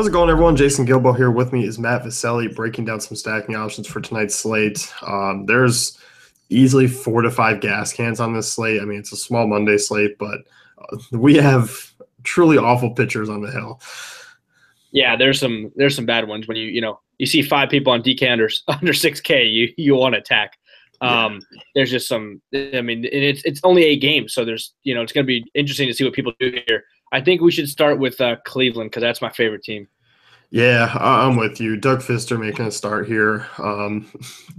How's it going, everyone? Jason Gilbo here. With me is Matt Vaselli breaking down some stacking options for tonight's slate. There's easily 4 to 5 gas cans on this slate. I mean, it's a small Monday slate, but we have truly awful pitchers on the hill. Yeah, there's some bad ones when you see 5 people on DK under 6K, you want to attack. There's just some. I mean, it's only 8 games, so there's it's going to be interesting to see what people do here. I think we should start with Cleveland because that's my favorite team. Yeah, I'm with you. Doug Fister making a start here.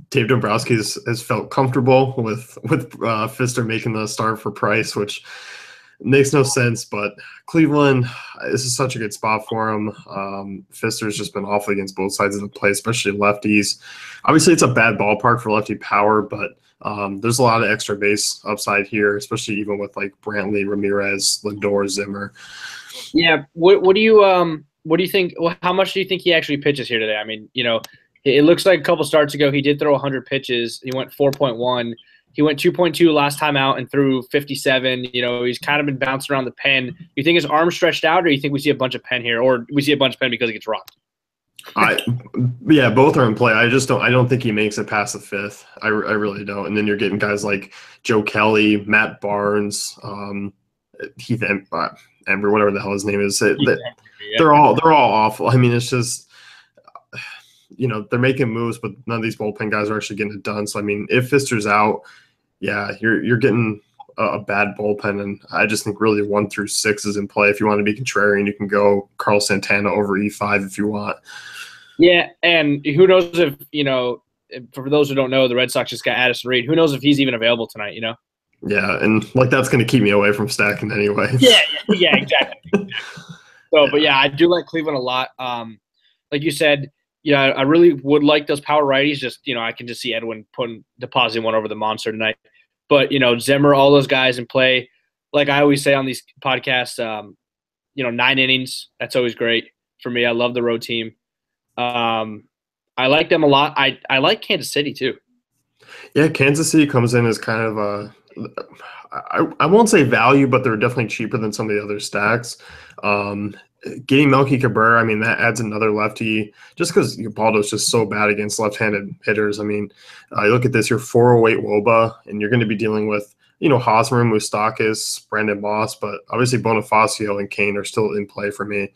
Dave Dombrowski has felt comfortable with Fister making the start for Price, which makes no sense. But Cleveland, this is such a good spot for him. Fister's just been awful against both sides of the play, especially lefties. Obviously, it's a bad ballpark for lefty power, but there's a lot of extra base upside here, especially even with like Brantley, Ramirez, Lindor, Zimmer. Yeah, what do you think? Well, how much do you think he actually pitches here today? I mean, it looks like a couple starts ago he did throw 100 pitches. He went 4.1. He went 2.2 last time out and threw 57. He's kind of been bouncing around the pen. You think his arm's stretched out, or you think we see a bunch of pen here, or we see a bunch of pen because he gets rocked? Yeah, both are in play. I don't think he makes it past the fifth. I really don't. And then you're getting guys like Joe Kelly, Matt Barnes, Heath Ember, whatever the hell his name is. They're all awful. I mean, it's just they're making moves, but none of these bullpen guys are actually getting it done. So I mean, if Fister's out, yeah, you're getting a bad bullpen, and I just think really 1 through 6 is in play. If you want to be contrarian, you can go Carlos Santana over E5 if you want. Yeah, and who knows if for those who don't know, the Red Sox just got Addison Reed. Who knows if he's even available tonight? Yeah, and that's going to keep me away from stacking anyway. Yeah, exactly. So, but yeah, I do like Cleveland a lot. Like you said, I really would like those power righties. Just I can just see Edwin depositing one over the monster tonight. But Zimmer, all those guys in play. Like I always say on these podcasts, 9 innings. That's always great for me. I love the road team. I like them a lot. I like Kansas City too. Yeah, Kansas City comes in as kind of I won't say value, but they're definitely cheaper than some of the other stacks. Getting Melky Cabrera, I mean, that adds another lefty just because Ubaldo's just so bad against left-handed hitters. I mean, you look at this, you're 408 WOBA, and you're going to be dealing with, Hosmer, Moustakas, Brandon Moss, but obviously Bonifacio and Kane are still in play for me.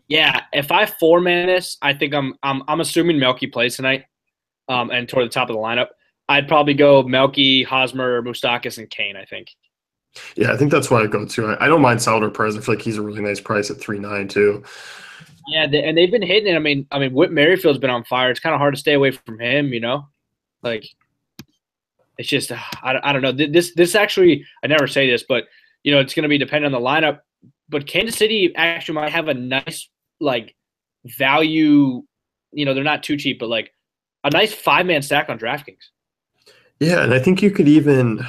Yeah, if I four-man this, I think I'm assuming Melky plays tonight and toward the top of the lineup. I'd probably go Melky, Hosmer, Moustakas, and Kane, I think. Yeah, I think that's what I go to. I don't mind Salvador Perez. I feel like he's a really nice price at 3.9 too. Yeah, and they've been hitting it. I mean, Whit Merrifield's been on fire. It's kind of hard to stay away from him, Like, it's just I don't know. This actually, I never say this, but it's going to be dependent on the lineup. But Kansas City actually might have a nice value. They're not too cheap, but like a nice 5-man stack on DraftKings. Yeah, and I think you could even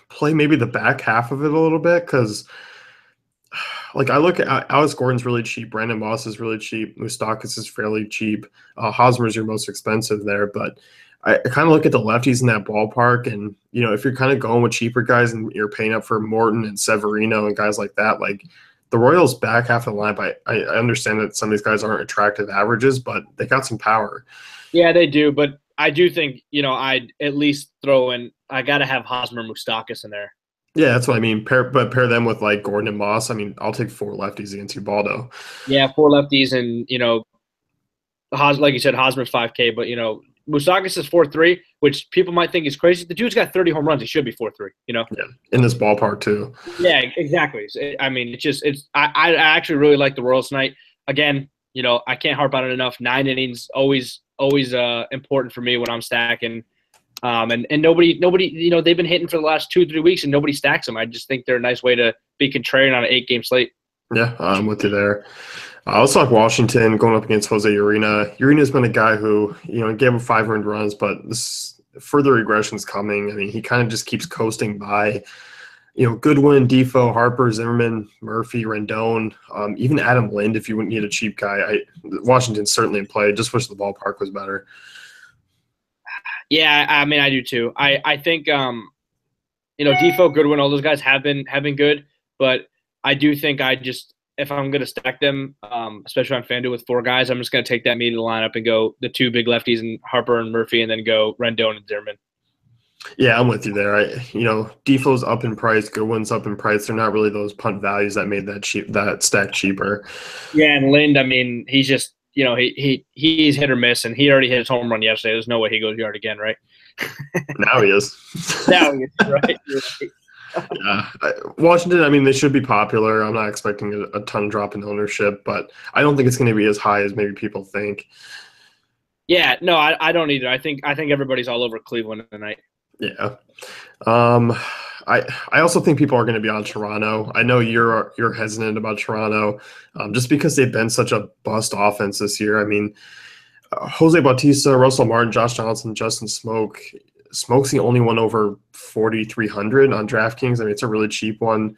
play maybe the back half of it a little bit because, I look at Alex Gordon's really cheap, Brandon Moss is really cheap, Moustakas is fairly cheap, Hosmer's your most expensive there, but I kind of look at the lefties in that ballpark, and if you're kind of going with cheaper guys and you're paying up for Morton and Severino and guys like that, like the Royals back half of the lineup, I understand that some of these guys aren't attractive averages, but they got some power. Yeah, they do, but I do think, I'd at least throw in – I got to have Hosmer Moustakas in there. Yeah, that's what I mean. Pair them with, Gordon and Moss. I mean, I'll take 4 lefties against Ubaldo. Yeah, 4 lefties and, like you said, Hosmer's 5K, but, Moustakas is 4.3, which people might think is crazy. The dude's got 30 home runs. He should be 4.3, Yeah, in this ballpark too. Yeah, exactly. I mean, I actually really like the Royals tonight. Again, I can't harp on it enough. 9 innings, always important for me when I'm stacking. And nobody, they've been hitting for the last 2-3 weeks and nobody stacks them. I just think they're a nice way to be contrarian on an 8-game slate. Yeah, I'm with you there. Let's talk Washington going up against Jose Urena. Urena's been a guy who, gave him 5 earned runs, but this further regression's coming. I mean, he kind of just keeps coasting by. Goodwin, Defoe, Harper, Zimmerman, Murphy, Rendon, even Adam Lind if you wouldn't need a cheap guy. Washington's certainly in play. Just wish the ballpark was better. Yeah, I mean, I do too. I think Defoe, Goodwin, all those guys have been good, but I do think if I'm going to stack them, especially on FanDuel with 4 guys, I'm just going to take that meat of the lineup and go the 2 big lefties and Harper and Murphy, and then go Rendon and Zimmerman. Yeah, I'm with you there. Defoe's up in price, Goodwin's up in price. They're not really those punt values that made that stack cheaper. Yeah, and Lind, I mean, he's just he's hit or miss, and he already hit his home run yesterday. There's no way he goes yard again, right? Now he is. Now he is, right? Yeah, Washington. I mean, they should be popular. I'm not expecting a ton drop in ownership, but I don't think it's going to be as high as maybe people think. Yeah, no, I don't either. I think everybody's all over Cleveland tonight. Yeah. I also think people are going to be on Toronto. I know you're hesitant about Toronto, just because they've been such a bust offense this year. I mean, Jose Bautista, Russell Martin, Josh Johnson, Justin Smoke. Smoke's the only one over 4,300 on DraftKings. I mean, it's a really cheap one.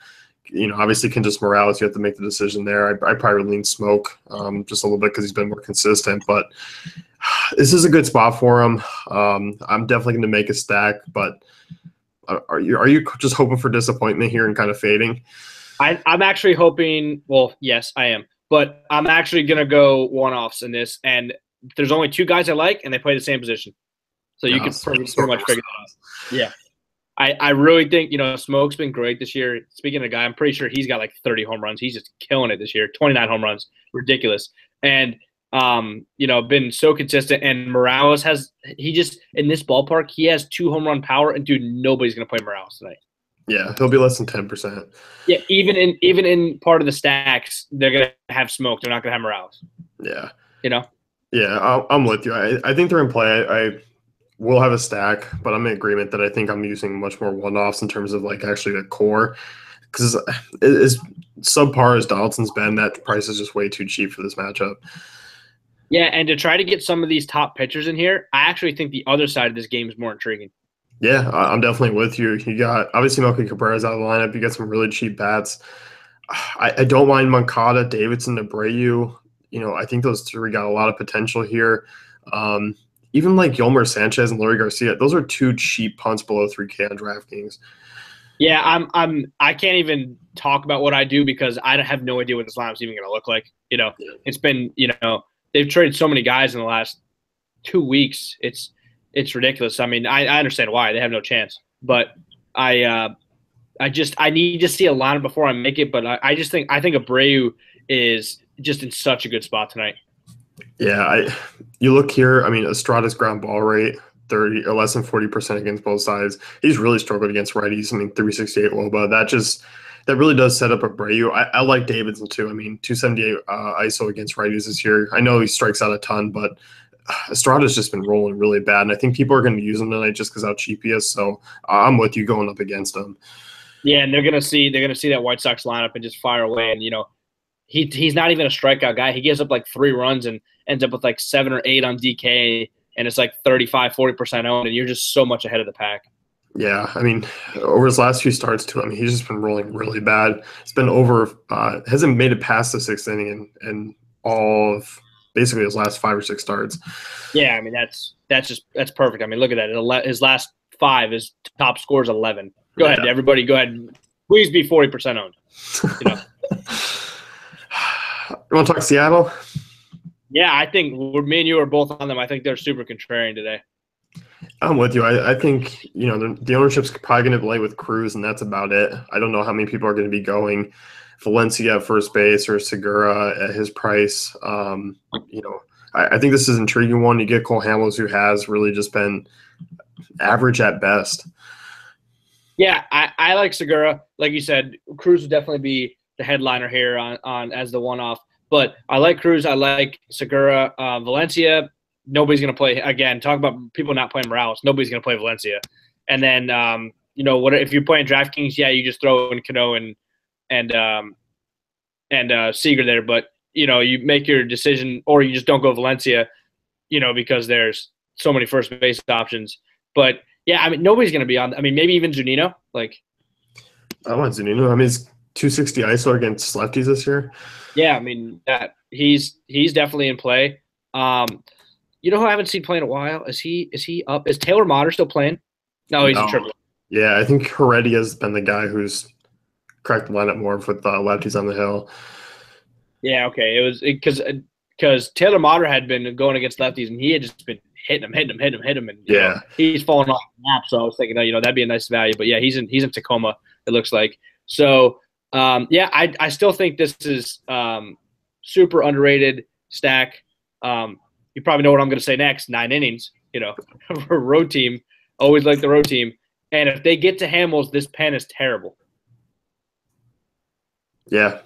Obviously, Kendrys Morales, you have to make the decision there. I probably would lean Smoke just a little bit because he's been more consistent. But this is a good spot for him. I'm definitely going to make a stack. But are you just hoping for disappointment here and kind of fading? I'm actually hoping. Well, yes, I am. But I'm actually going to go one-offs in this. And there's only 2 guys I like, and they play the same position. So you can pretty much figure that out. Yeah. I really think, Smoke's been great this year. Speaking of a guy, I'm pretty sure he's got like 30 home runs. He's just killing it this year. 29 home runs. Ridiculous. And, been so consistent. And Morales in this ballpark, he has 2 home run power. And, dude, nobody's going to play Morales tonight. Yeah, he'll be less than 10%. Yeah, even in part of the stacks, they're going to have Smoke. They're not going to have Morales. Yeah. Yeah, I'm with you. I think they're in play. I will have a stack, but I'm in agreement that I think I'm using much more one-offs in terms of like actually a core, because as subpar as Donaldson's been, that price is just way too cheap for this matchup. Yeah, and to try to get some of these top pitchers in here, I actually think the other side of this game is more intriguing. Yeah, I'm definitely with you. You got obviously Melky Cabrera's out of the lineup. You got some really cheap bats. I don't mind Moncada, Davidson, Abreu. I think those 3 got a lot of potential here. Even like Yolmer Sanchez and Leury Garcia, those are 2 cheap punts below 3K on DraftKings. Yeah, I can't even talk about what I do because I have no idea what this lineup's even going to look like. It's been, they've traded so many guys in the last 2 weeks. It's ridiculous. I mean, I understand why they have no chance, but I need to see a lineup before I make it. But I think Abreu is just in such a good spot tonight. Yeah, you look here. I mean, Estrada's ground ball rate 30 or less than 40% against both sides. He's really struggled against righties. I mean, 368 WOBA. That really does set up Abreu. I like Davidson too. I mean, 278 ISO against righties this year. I know he strikes out a ton, but Estrada's just been rolling really bad, and I think people are going to use him tonight just because how cheap he is. So I'm with you going up against him. Yeah, and they're going to see that White Sox lineup and just fire away. And he's not even a strikeout guy. He gives up like 3 runs and ends up with like 7 or 8 on DK, and it's like 35-40% owned, and you're just so much ahead of the pack. Yeah, I mean, over his last few starts too, I mean, he's just been rolling really bad. It's been hasn't made it past the 6th inning in all of basically his last 5 or 6 starts. Yeah, I mean, that's perfect. I mean, look at that. His last 5, his top score is 11. Go ahead, everybody. Go ahead. Please be 40% owned. You want to talk Seattle? Yeah, I think me and you are both on them. I think they're super contrarian today. I'm with you. I think, the ownership's probably going to play with Cruz, and that's about it. I don't know how many people are going to be going Valencia at first base or Segura at his price. I think this is an intriguing one. You get Cole Hamels, who has really just been average at best. Yeah, I like Segura. Like you said, Cruz would definitely be the headliner here on as the one-off. But I like Cruz. I like Segura. Valencia, nobody's going to play. Again, talk about people not playing Morales. Nobody's going to play Valencia. And then, if you're playing DraftKings, yeah, you just throw in Cano and Seager there. But, you make your decision, or you just don't go Valencia, because there's so many first base options. But, yeah, I mean, nobody's going to be on. I mean, maybe even Zunino. I want Zunino. I mean, it's 260 ISO against lefties this year. Yeah, I mean, he's definitely in play. Who I haven't seen play in a while? Is he up? Is Taylor Motter still playing? No, he's in triple. Yeah, I think Heredia has been the guy who's cracked the lineup more with lefties on the hill. Yeah, okay. It was because Taylor Motter had been going against lefties, and he had just been hitting him, and Yeah. he's falling off the map. So I was thinking, that'd be a nice value. But yeah, he's in Tacoma. It looks like. So yeah, I still think this is super underrated stack. You probably know what I'm going to say next. 9 innings. Road team. Always like the road team. And if they get to Hamels, this pen is terrible. Yeah.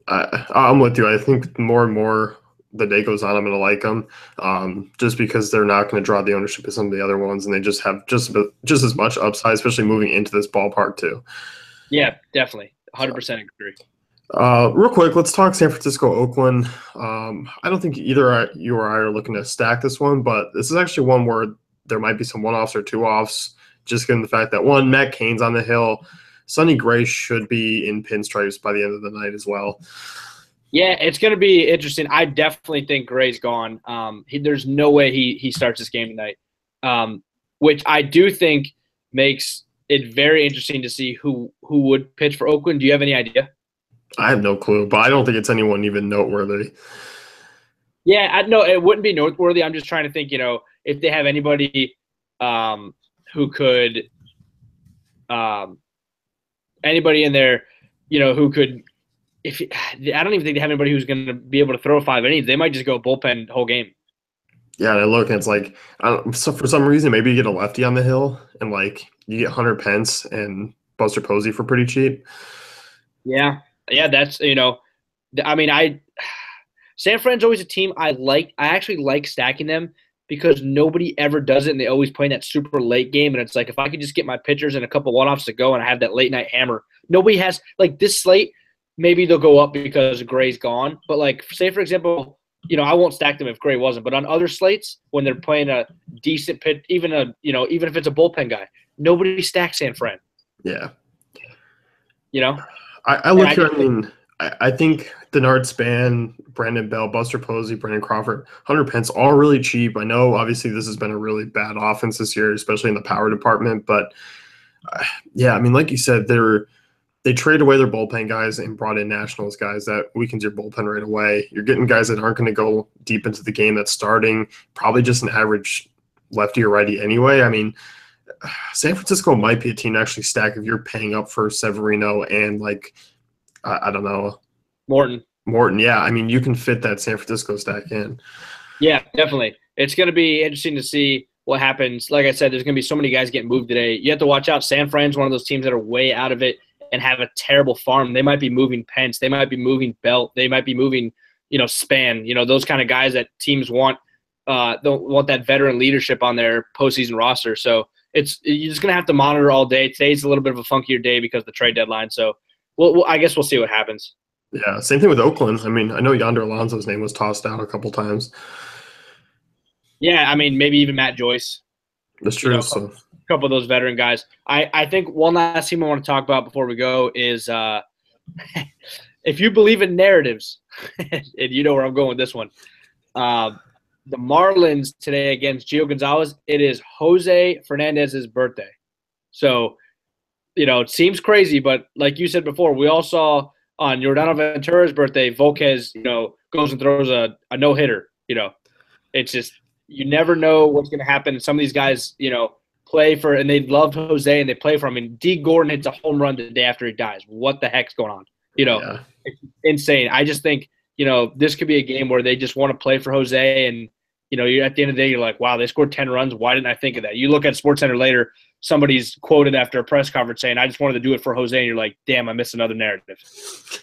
I'm with you. I think more and more the day goes on, I'm going to like them, just because they're not going to draw the ownership of some of the other ones, and they just have just as much upside, especially moving into this ballpark too. Yeah, definitely, 100% agree. Real quick, let's talk San Francisco, Oakland. I don't think either you or I are looking to stack this one, but this is actually one where there might be some one-offs or two-offs, just given the fact that, one, Matt Cain's on the hill. Sonny Gray should be in pinstripes by the end of the night as well. Yeah, it's going to be interesting. I definitely think Gray's gone. There's no way he starts this game tonight, which I do think makes it very interesting to see who would pitch for Oakland. Do you have any idea? I have no clue, but I don't think it's anyone even noteworthy. Yeah, no, it wouldn't be noteworthy. I'm just trying to think, if they have anybody who could anybody in there, who could – I don't even think they have anybody who's going to be able to throw 5 innings. They might just go bullpen the whole game. Yeah, and I look, and it's like, so for some reason, maybe you get a lefty on the hill, and you get Hunter Pence and Buster Posey for pretty cheap. Yeah, that's San Fran's always a team I like. I actually like stacking them because nobody ever does it, and they always play in that super late game. And it's like, if I could just get my pitchers and a couple one-offs to go, and I have that late night hammer. Nobody has this slate. Maybe they'll go up because Gray's gone. But say for example, I won't stack them if Gray wasn't. But on other slates, when they're playing a decent pitch, even if it's a bullpen guy, nobody stacks San Fran. Yeah. I look here. I think Denard Span, Brandon Bell, Buster Posey, Brandon Crawford, Hunter Pence, all really cheap. I know, obviously, this has been a really bad offense this year, especially in the power department. But yeah, like you said, they traded away their bullpen guys and brought in Nationals guys that weakens your bullpen right away. You're getting guys that aren't going to go deep into the game that's starting, probably just an average lefty or righty anyway. San Francisco might be a team to actually stack if you're paying up for Severino and I don't know. Morton, yeah. You can fit that San Francisco stack in. Yeah, definitely. It's going to be interesting to see what happens. Like I said, there's going to be so many guys getting moved today. You have to watch out. San Fran's one of those teams that are way out of it and have a terrible farm. They might be moving Pence. They might be moving Belt. They might be moving, Span. Those kind of guys that teams want. Don't want that veteran leadership on their postseason roster. So you're just going to have to monitor all day. Today's a little bit of a funkier day because of the trade deadline. So I guess we'll see what happens. Yeah, same thing with Oakland. I know Yonder Alonso's name was tossed out a couple times. Yeah, maybe even Matt Joyce. That's true. A couple of those veteran guys. I think one last team I want to talk about before we go is if you believe in narratives, and you know where I'm going with this one, the Marlins today against Gio Gonzalez, it is Jose Fernandez's birthday. So, it seems crazy, but like you said before, we all saw on Yordano Ventura's birthday, Volquez, goes and throws a no-hitter. It's just you never know what's going to happen. Some of these guys, play for – and they love Jose and they play for him. D. Gordon hits a home run the day after he dies. What the heck's going on? Yeah. It's insane. I just think, this could be a game where they just want to play for Jose and, you're at the end of the day, you're like, wow, they scored 10 runs. Why didn't I think of that? You look at SportsCenter later, somebody's quoted after a press conference saying, I just wanted to do it for Jose. And you're like, damn, I missed another narrative.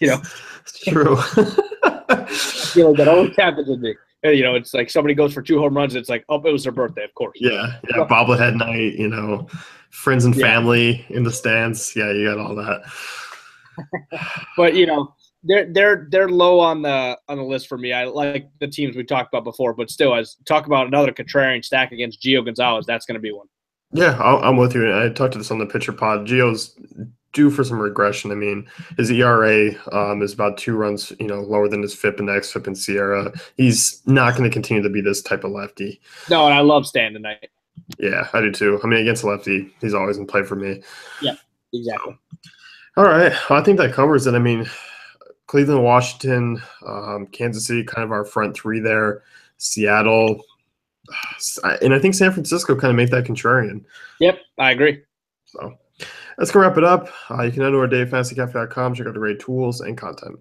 It's true. I feel like that always happens with me. It's like somebody goes for 2 home runs. It's like, oh, it was their birthday, of course. Yeah. Bobblehead night, friends and family in the stands. Yeah, you got all that. But, they're low on the list for me. I like the teams we talked about before, but still, as talk about another contrarian stack against Gio Gonzalez, that's going to be one. Yeah, I'm with you. I talked to this on the pitcher pod. Gio's due for some regression. His ERA is about 2 runs, lower than his FIP and xFIP and Sierra. He's not going to continue to be this type of lefty. No, and I love Stan tonight. Yeah, I do too. Against a lefty, he's always in play for me. Yeah, exactly. All right, I think that covers it. Cleveland, Washington, Kansas City, kind of our front three there. Seattle, and I think San Francisco kind of make that contrarian. Yep, I agree. So that's going to wrap it up. You can head to our dayfantasycafe.com, check out the great tools and content.